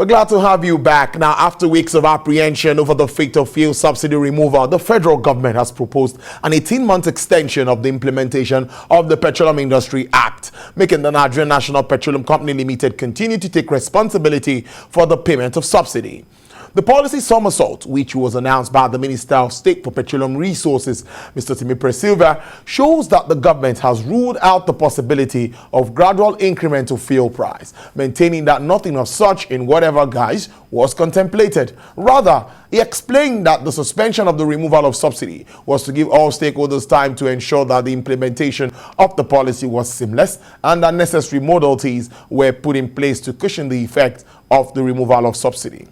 We're glad to have you back. Now, after weeks of apprehension over the fate of fuel subsidy removal, the federal government has proposed an 18-month extension of the implementation of the Petroleum Industry Act, making the Nigerian National Petroleum Company Limited continue to take responsibility for the payment of subsidy. The policy somersault, which was announced by the Minister of State for Petroleum Resources, Mr. Timipre Sylva, shows that the government has ruled out the possibility of gradual increment of fuel price, maintaining that nothing of such in whatever guise was contemplated. Rather, he explained that the suspension of the removal of subsidy was to give all stakeholders time to ensure that the implementation of the policy was seamless and that necessary modalities were put in place to cushion the effect of the removal of subsidy.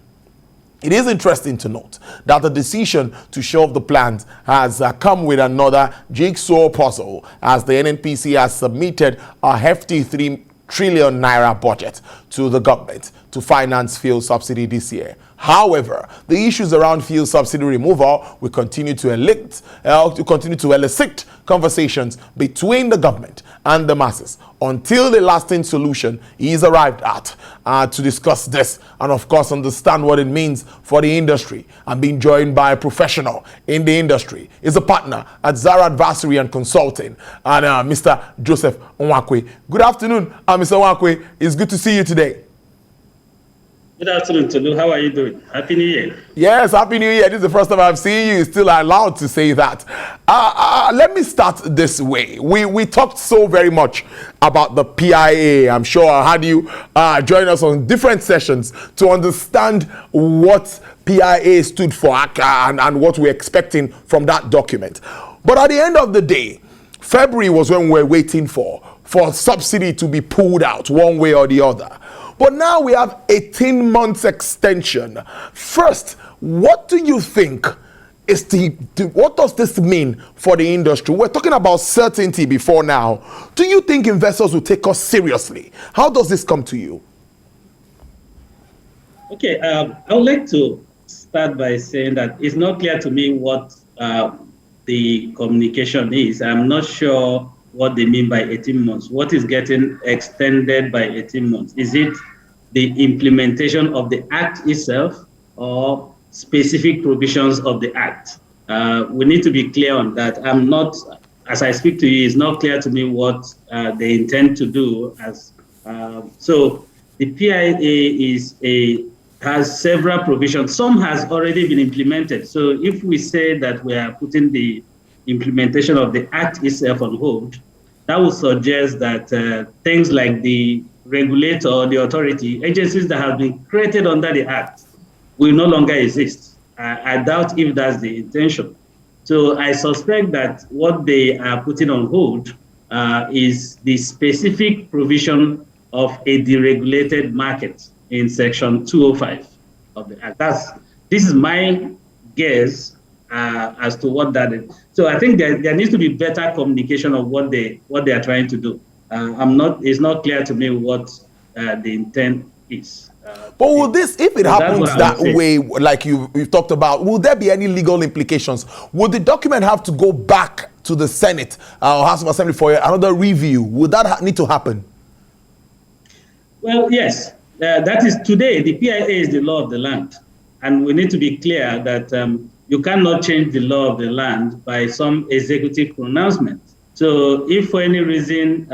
It is interesting to note that the decision to shelve the plans has come with another jigsaw puzzle, as the NNPC has submitted a hefty 3 trillion naira budget to the government to finance fuel subsidy this year. However, the issues around fuel subsidy removal will continue to elicit conversations between the government and the masses until the lasting solution is arrived at. To discuss this and of course understand what it means for the industry, I'm being joined by a professional in the industry, is a partner at Zara Advisory and Consulting, and Mr. Joseph Nwakwe. Good afternoon, Mr. Nwakwe. It's good to see you today. Good afternoon, Tolu. How are you doing? Happy New Year. Yes, Happy New Year. This is the first time I'm seeing you. Still allowed to say that. Let me start this way. We talked so very much about the PIA. I'm sure I had you join us on different sessions to understand what PIA stood for and what we're expecting from that document. But at the end of the day, February was when we were waiting for subsidy to be pulled out one way or the other. But now we have 18 months extension. First, what do you think is what does this mean for the industry? We're talking about certainty before now. Do you think investors will take us seriously? How does this come to you? Okay, I would like to start by saying that it's not clear to me what the communication is. I'm not sure what they mean by 18 months. What is getting extended by 18 months? Is it the implementation of the Act itself or specific provisions of the Act? We need to be clear on that. I'm not, as I speak to you, it's not clear to me what they intend to do. So the PIA has several provisions. Some has already been implemented. So if we say that we are putting the implementation of the Act itself on hold, that would suggest that things like the regulator or the authority, agencies that have been created under the Act, will no longer exist. I doubt if that's the intention. So I suspect that what they are putting on hold is the specific provision of a deregulated market in Section 205 of the Act. This is my guess as to what that is. So I think there needs to be better communication of what they are trying to do. It's not clear to me what the intent is. But will this, if it happens that way, like you've talked about, will there be any legal implications? Would the document have to go back to the Senate or House of Assembly for another review? Would that need to happen? Well, yes. That is today. The PIA is the law of the land. And we need to be clear that you cannot change the law of the land by some executive pronouncement. So if for any reason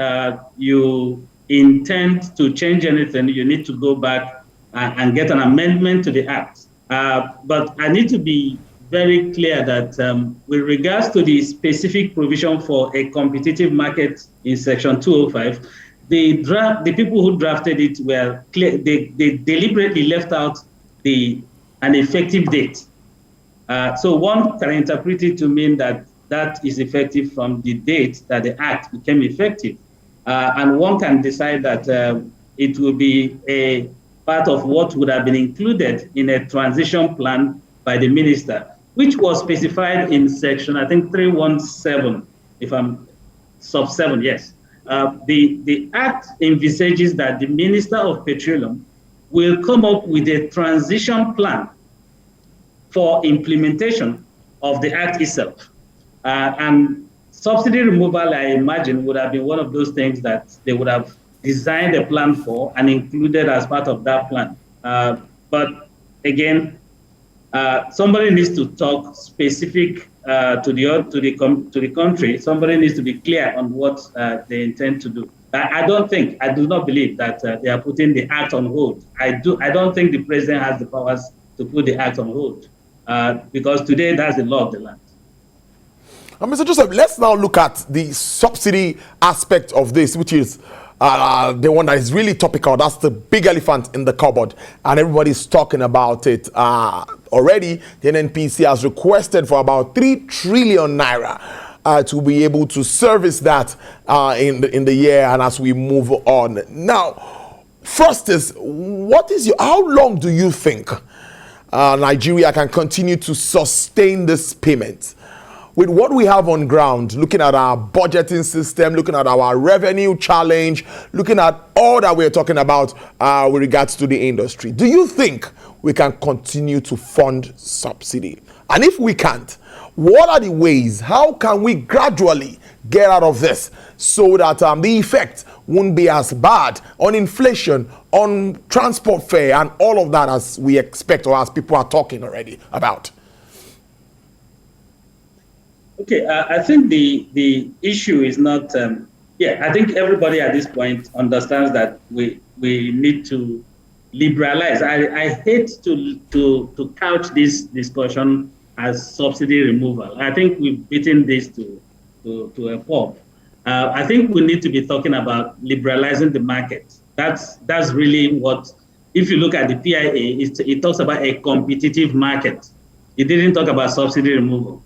you intend to change anything, you need to go back and get an amendment to the Act. But I need to be very clear that with regards to the specific provision for a competitive market in Section 205, the people who drafted it were clear. They deliberately left out an effective date. So one can interpret it to mean that is effective from the date that the Act became effective. And one can decide that it will be a part of what would have been included in a transition plan by the minister, which was specified in section, I think 317, if I'm sub 7, yes. The Act envisages that the Minister of Petroleum will come up with a transition plan for implementation of the Act itself. And subsidy removal, I imagine, would have been one of those things that they would have designed a plan for and included as part of that plan. But again, somebody needs to talk specific to the country. Somebody needs to be clear on what they intend to do. I do not believe that they are putting the act on hold. I don't think the president has the powers to put the act on hold because today that's the law of the land. Mr. Joseph, let's now look at the subsidy aspect of this, which is the one that is really topical. That's the big elephant in the cupboard, and everybody's talking about it already. The NNPC has requested for about 3 trillion naira to be able to service that in the year and as we move on. Now, first is, how long do you think Nigeria can continue to sustain this payment? With what we have on ground, looking at our budgeting system, looking at our revenue challenge, looking at all that we're talking about with regards to the industry, do you think we can continue to fund subsidy? And if we can't, what are the ways? How can we gradually get out of this so that the effect won't be as bad on inflation, on transport fare, and all of that as we expect or as people are talking already about? Okay, I think the issue is not. I think everybody at this point understands that we need to liberalize. I hate to couch this discussion as subsidy removal. I think we've beaten this to a pulp. I think we need to be talking about liberalizing the market. That's really what. If you look at the PIA, it talks about a competitive market. It didn't talk about subsidy removal.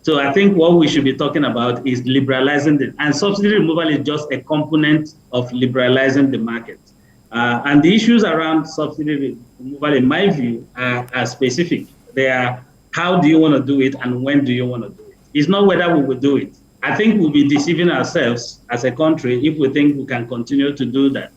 So I think what we should be talking about is liberalizing and subsidy removal is just a component of liberalizing the market. And the issues around subsidy removal, in my view, are specific. They are how do you want to do it and when do you want to do it? It's not whether we will do it. I think we'll be deceiving ourselves as a country if we think we can continue to do that.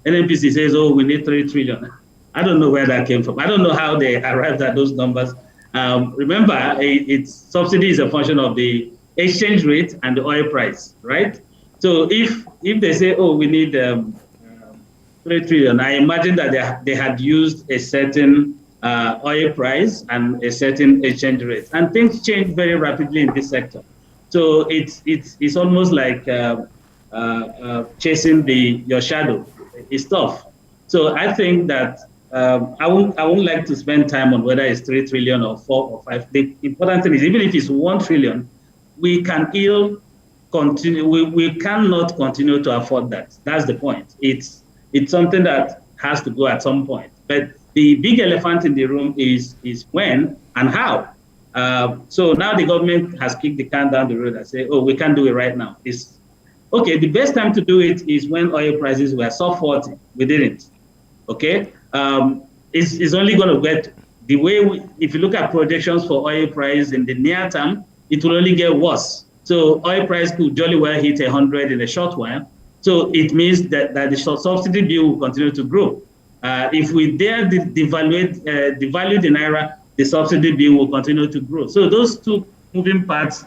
NNPC says, oh, we need 3 trillion. I don't know where that came from. I don't know how they arrived at those numbers. Remember, subsidy is a function of the exchange rate and the oil price, right? So if they say, oh, we need 3 trillion, I imagine that they had used a certain oil price and a certain exchange rate. And things change very rapidly in this sector. So it's almost like chasing your shadow. It's tough. So I think that I won't like to spend time on whether it's 3 trillion or 4 or 5. The important thing is, even if it's 1 trillion, we cannot continue to afford that. That's the point. It's something that has to go at some point. But the big elephant in the room is when and how. So now the government has kicked the can down the road and say, oh, we can't do it right now. Okay, the best time to do it is when oil prices were sub 40. We didn't. Okay? It's only going to get the way if you look at projections for oil price in the near term, it will only get worse. So oil price could jolly well hit 100 in a short while. So it means that the subsidy bill will continue to grow. If we dare devalue the naira, the subsidy bill will continue to grow. So those two moving parts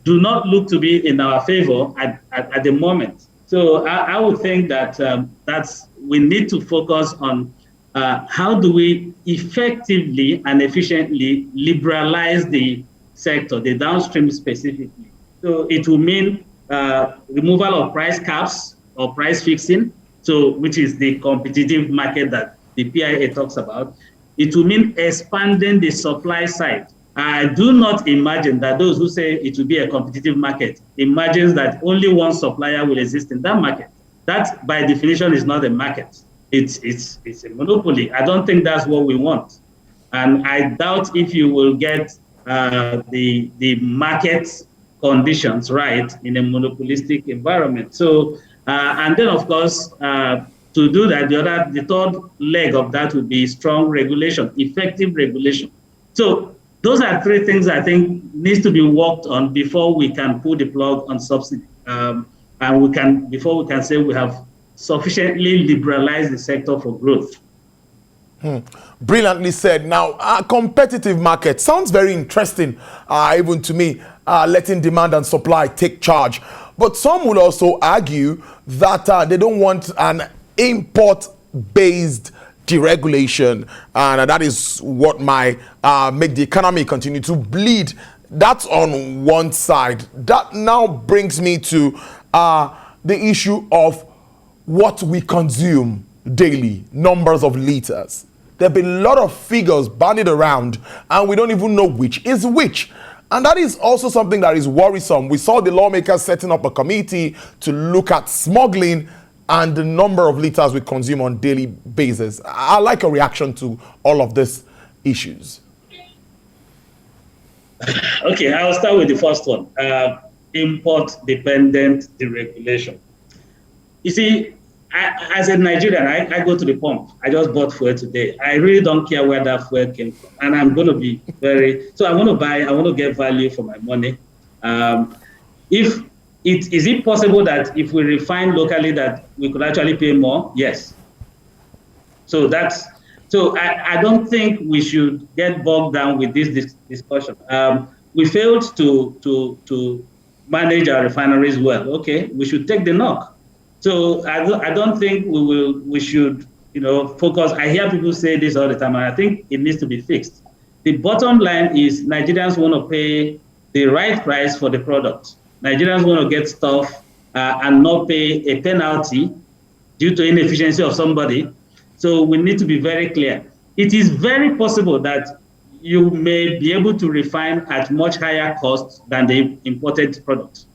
do not look to be in our favor at the moment. So I would think that we need to focus on how do we effectively and efficiently liberalize the sector, the downstream specifically. So it will mean removal of price caps or price fixing, which is the competitive market that the PIA talks about. It will mean expanding the supply side. I do not imagine that those who say it will be a competitive market imagines that only one supplier will exist in that market. That, by definition, is not a market. It's a monopoly. I don't think that's what we want. And I doubt if you will get the market conditions right in a monopolistic environment. So, and then, of course, to do that, the third leg of that would be strong regulation, effective regulation. So those are 3 things I think needs to be worked on before we can pull the plug on subsidy. And before we can say we have sufficiently liberalized the sector for growth. Brilliantly said. Now, a competitive market sounds very interesting, even to me, letting demand and supply take charge. But some will also argue that they don't want an import-based deregulation, and that is what might make the economy continue to bleed. That's on one side. That now brings me to the issue of what we consume daily, numbers of liters. There have been a lot of figures bandied around, and we don't even know which is which. And that is also something that is worrisome. We saw the lawmakers setting up a committee to look at smuggling and the number of liters we consume on a daily basis. I'd like a reaction to all of these issues. Okay, I'll start with the first one. Import-dependent deregulation. You see, as a Nigerian, I go to the pump. I just bought fuel today. I really don't care where that fuel came from. And I'm going to be I want to buy, I want to get value for my money. Is it possible that if we refine locally that we could actually pay more? Yes. So I don't think we should get bogged down with this discussion. We failed to manage our refineries well. Okay, we should take the knock. So I don't think we should focus. I hear people say this all the time, and I think it needs to be fixed. The bottom line is Nigerians want to pay the right price for the product. Nigerians want to get stuff and not pay a penalty due to inefficiency of somebody. So we need to be very clear. It is very possible that you may be able to refine at much higher costs than the imported product.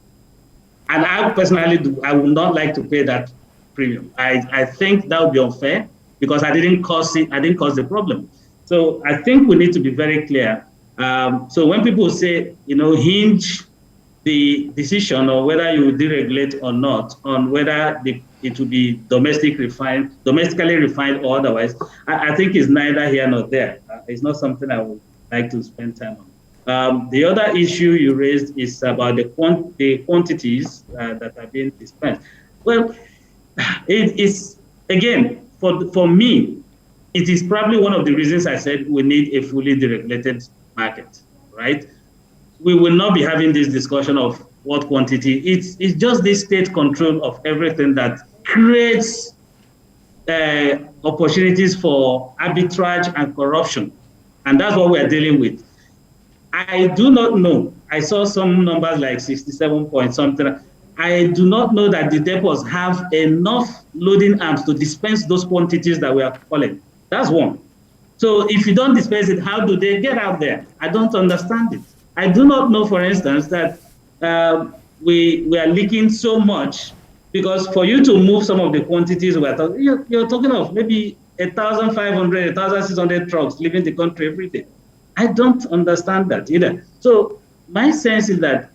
And I personally I would not like to pay that premium. I think that would be unfair because I didn't cause the problem. So I think we need to be very clear. So when people say, hinge the decision on whether you deregulate or not on whether it will be domestically refined or otherwise, I think it's neither here nor there. It's not something I would like to spend time on. The other issue you raised is about the quantities that are being dispensed. Well, it is, again, for me, it is probably one of the reasons I said we need a fully deregulated market, right? We will not be having this discussion of what quantity. It's just this state control of everything that creates opportunities for arbitrage and corruption. And that's what we're dealing with. I do not know. I saw some numbers like 67 point something. I do not know that the depots have enough loading arms to dispense those quantities that we are calling. That's one. So if you don't dispense it, how do they get out there? I don't understand it. I do not know, for instance, that we are leaking so much because for you to move some of the quantities we're talking, you're talking of maybe 1,500, 1,600 trucks leaving the country every day. I don't understand that either. So my sense is that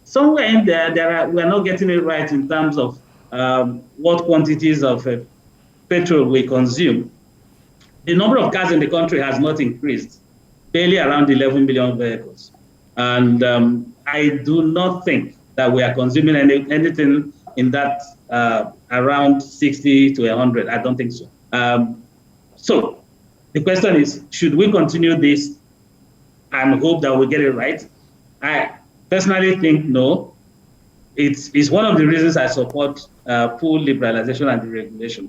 somewhere in there we're not getting it right in terms of what quantities of petrol we consume. The number of cars in the country has not increased, barely around 11 million vehicles. And I do not think that we are consuming anything in that around 60 to 100. I don't think so. So the question is, should we continue this and hope that we get it right? I personally think no. It's one of the reasons I support full liberalization and deregulation.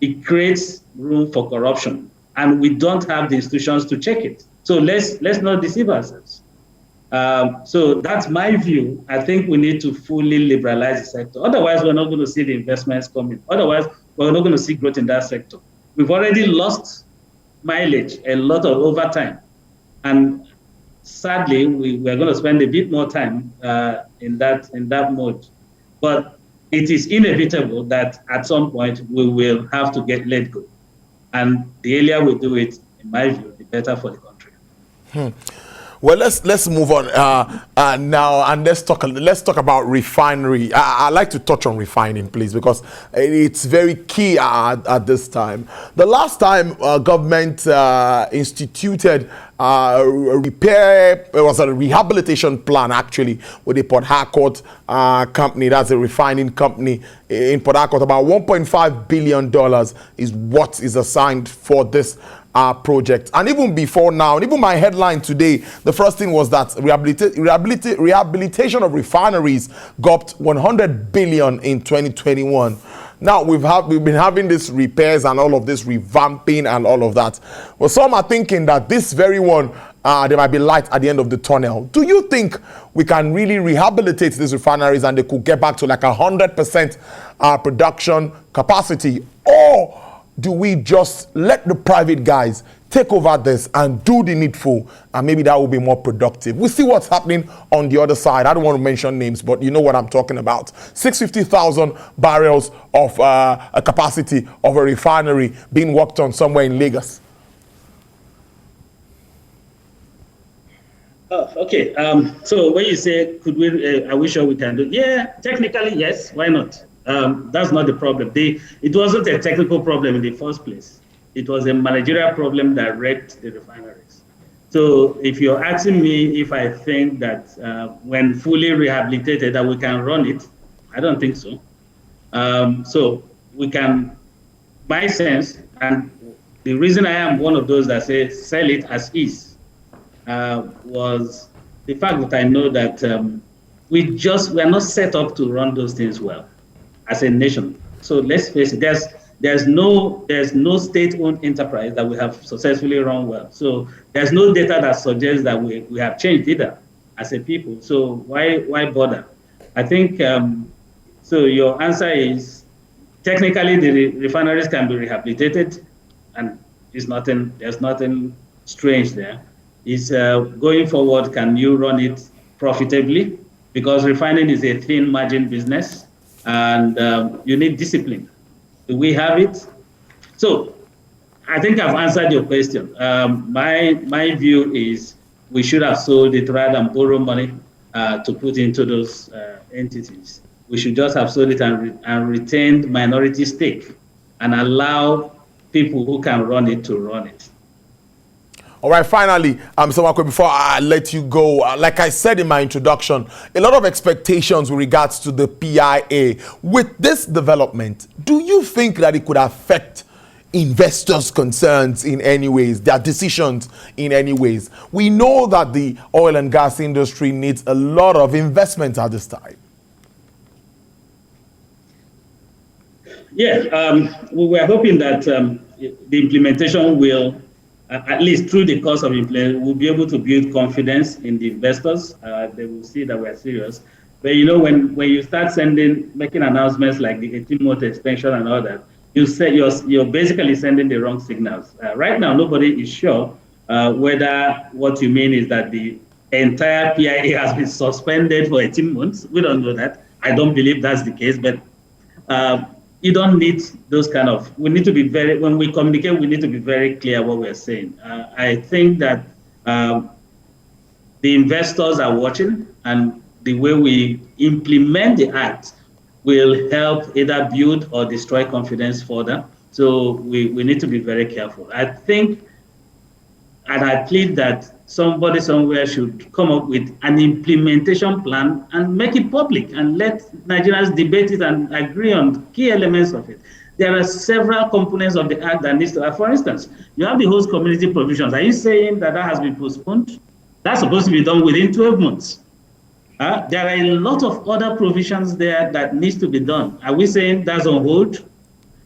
It creates room for corruption, and we don't have the institutions to check it. So let's not deceive ourselves. So that's my view. I think we need to fully liberalize the sector. Otherwise, we're not going to see the investments coming. Otherwise, we're not going to see growth in that sector. We've already lost mileage a lot of overtime. And sadly, we're going to spend a bit more time in that mode. But it is inevitable that at some point we will have to let go. And the earlier we do it, in my view, the better for the country. Well, let's move on now, and let's talk about refinery. I'd like to touch on refining, please, because it's very key at this time. The last time government instituted a rehabilitation plan, actually, with the Port Harcourt company, that's a refining company in Port Harcourt. About $1.5 billion is what is assigned for this project. And even before now, and even my headline today, the first thing was that rehabilitation of refineries got $100 billion in 2021. Now we've been having this repairs and all of this revamping and all of that. Well, some are thinking that this very one, there might be light at the end of the tunnel. Do you think we can really rehabilitate these refineries and they could get back to like 100% production capacity? Or do we just let the private guys take over this and do the needful, and maybe that will be more productive? We see what's happening on the other side. I don't want to mention names, but you know what I'm talking about. 650,000 barrels of a capacity of a refinery being worked on somewhere in Lagos. Oh, okay. So when you say, could we, are we sure we can do it? Yeah, technically, yes. Why not? That's not the problem. It wasn't a technical problem in the first place. It was a managerial problem that wrecked the refineries. So if you're asking me if I think that when fully rehabilitated that we can run it, I don't think so. So we can, my sense, and the reason I am one of those that say sell it as is, was the fact that I know that we are not set up to run those things well as a nation. So let's face it, there's no state-owned enterprise that we have successfully run well. So there's no data that suggests that we have changed either as a people. So why bother? I think so. Your answer is technically the refineries can be rehabilitated, and there's nothing strange there. It's going forward, can you run it profitably? Because refining is a thin margin business, and you need discipline. Do we have it? So I think I've answered your question. My view is we should have sold it rather than borrow money to put into those entities. We should just have sold it and retained minority stake and allow people who can run it to run it. All right, finally, Mr. Nwankwe, before I let you go, like I said in my introduction, a lot of expectations with regards to the PIA. With this development, do you think that it could affect investors' concerns in any ways, their decisions in any ways? We know that the oil and gas industry needs a lot of investment at this time. Yeah, we were hoping that the implementation will, at least through the course of implementation, we'll be able to build confidence in the investors. They will see that we're serious. But you know, when you start making announcements like the 18-month extension and all that, you're basically sending the wrong signals. Right now, nobody is sure whether what you mean is that the entire PIA has been suspended for 18 months. We don't know that. I don't believe that's the case, but you don't need those kind of, we need to be when we communicate, we need to be very clear what we're saying. I think that the investors are watching, and the way we implement the act will help either build or destroy confidence further. So we need to be very careful. I think, and I plead that somebody somewhere should come up with an implementation plan and make it public and let Nigerians debate it and agree on key elements of it. There are several components of the act that needs to have. For instance, you have the host community provisions. Are you saying that has been postponed? That's supposed to be done within 12 months. There are a lot of other provisions there that needs to be done. Are we saying that's on hold?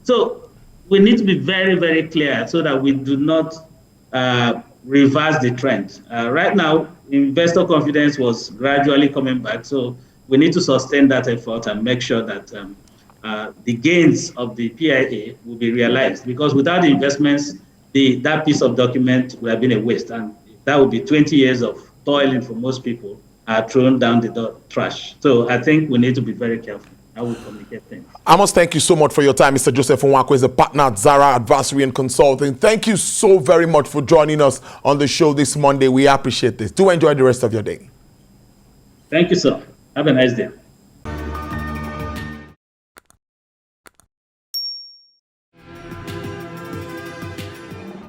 So we need to be very, very clear so that we do not reverse the trend. Right now, investor confidence was gradually coming back. So we need to sustain that effort and make sure that the gains of the PIA will be realized. Because without the investments, that piece of document would have been a waste. And that would be 20 years of toiling for most people thrown down the trash. So I think we need to be very careful how we communicate things. I must thank you so much for your time, Mr. Joseph Nwankwe, is a partner at Zara Advisory and Consulting. Thank you so very much for joining us on the show this Monday. We appreciate this. Do enjoy the rest of your day. Thank you, sir. Have a nice day.